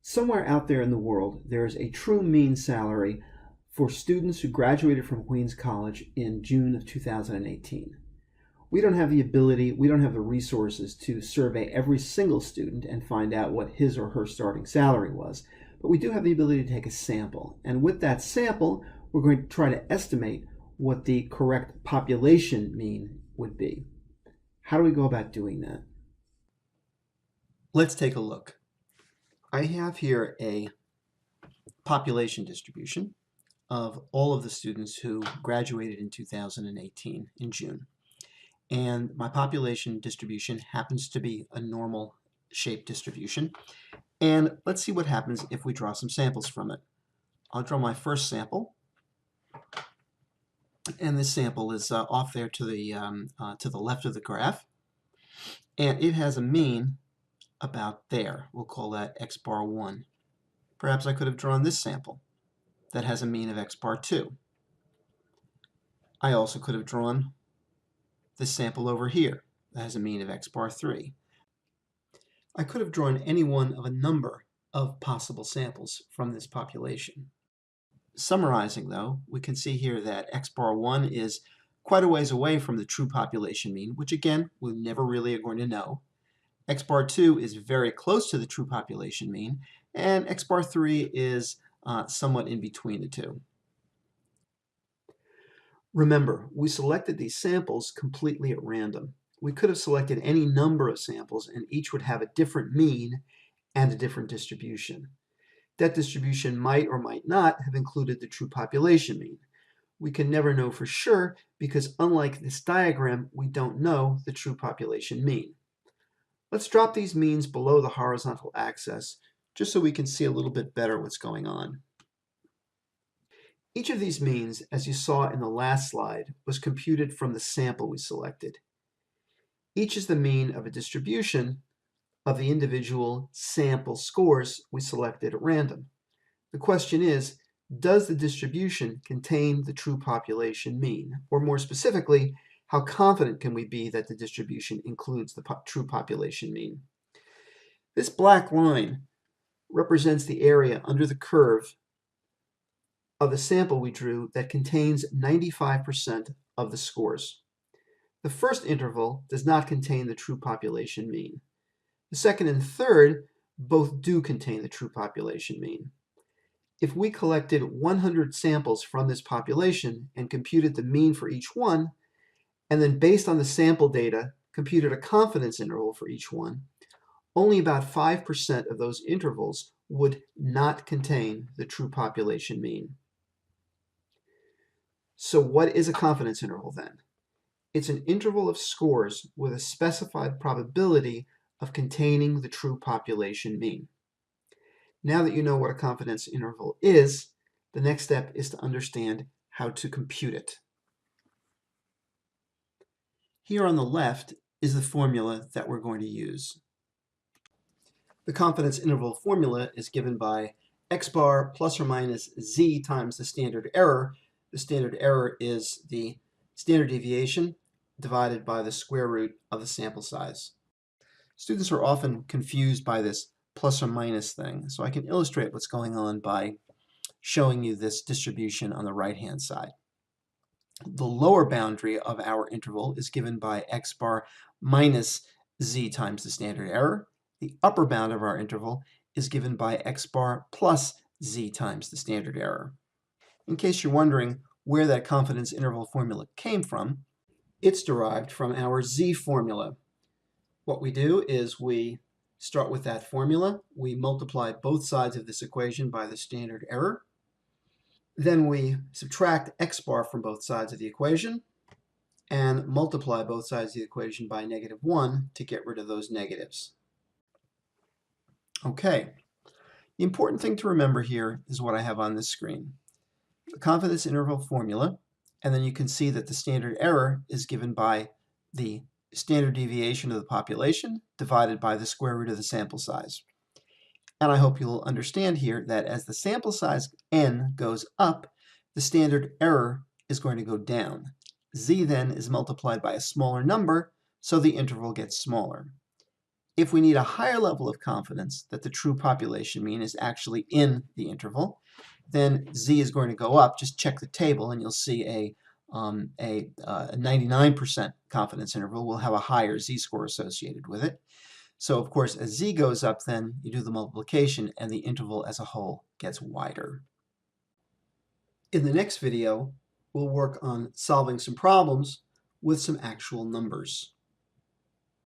Somewhere out there in the world, there is a true mean salary for students who graduated from Queens College in June of 2018. We don't have the ability, we don't have the resources to survey every single student and find out what his or her starting salary was, but we do have the ability to take a sample. And with that sample, we're going to try to estimate what the correct population mean would be. How do we go about doing that? Let's take a look. I have here a population distribution of all of the students who graduated in 2018 in June. And my population distribution happens to be a normal shape distribution. And let's see what happens if we draw some samples from it. I'll draw my first sample. And this sample is off there to the left of the graph. And it has a mean about there. We'll call that x bar 1. Perhaps I could have drawn this sample that has a mean of x bar 2. I also could have drawn this sample over here that has a mean of x bar 3. I could have drawn any one of a number of possible samples from this population. Summarizing though, we can see here that x bar 1 is quite a ways away from the true population mean, which again, we never really are going to know. X bar 2 is very close to the true population mean, and x bar 3 is somewhat in between the two. Remember, we selected these samples completely at random. We could have selected any number of samples and each would have a different mean and a different distribution. That distribution might or might not have included the true population mean. We can never know for sure because unlike this diagram, we don't know the true population mean. Let's drop these means below the horizontal axis just so we can see a little bit better what's going on. Each of these means, as you saw in the last slide, was computed from the sample we selected. Each is the mean of a distribution of the individual sample scores we selected at random. The question is, does the distribution contain the true population mean? Or more specifically, how confident can we be that the distribution includes the true population mean? This black line represents the area under the curve of the sample we drew that contains 95% of the scores. The first interval does not contain the true population mean. The second and third both do contain the true population mean. If we collected 100 samples from this population and computed the mean for each one, and then based on the sample data, computed a confidence interval for each one, only about 5% of those intervals would not contain the true population mean. So what is a confidence interval then? It's an interval of scores with a specified probability of containing the true population mean. Now that you know what a confidence interval is, the next step is to understand how to compute it. Here on the left is the formula that we're going to use. The confidence interval formula is given by x bar plus or minus z times the standard error. The standard error is the standard deviation divided by the square root of the sample size. Students are often confused by this plus or minus thing, so I can illustrate what's going on by showing you this distribution on the right-hand side. The lower boundary of our interval is given by x bar minus z times the standard error. The upper bound of our interval is given by x bar plus z times the standard error. In case you're wondering where that confidence interval formula came from, it's derived from our z formula. What we do is we start with that formula. We multiply both sides of this equation by the standard error. Then we subtract x bar from both sides of the equation and multiply both sides of the equation by -1 to get rid of those negatives. Okay, the important thing to remember here is what I have on this screen. The confidence interval formula, and then you can see that the standard error is given by the standard deviation of the population divided by the square root of the sample size. And I hope you'll understand here that as the sample size n goes up, the standard error is going to go down. Z then is multiplied by a smaller number, so the interval gets smaller. If we need a higher level of confidence that the true population mean is actually in the interval, then z is going to go up. Just check the table and you'll see a 99% confidence interval will have a higher z-score associated with it. So of course, as z goes up, then you do the multiplication and the interval as a whole gets wider. In the next video, we'll work on solving some problems with some actual numbers.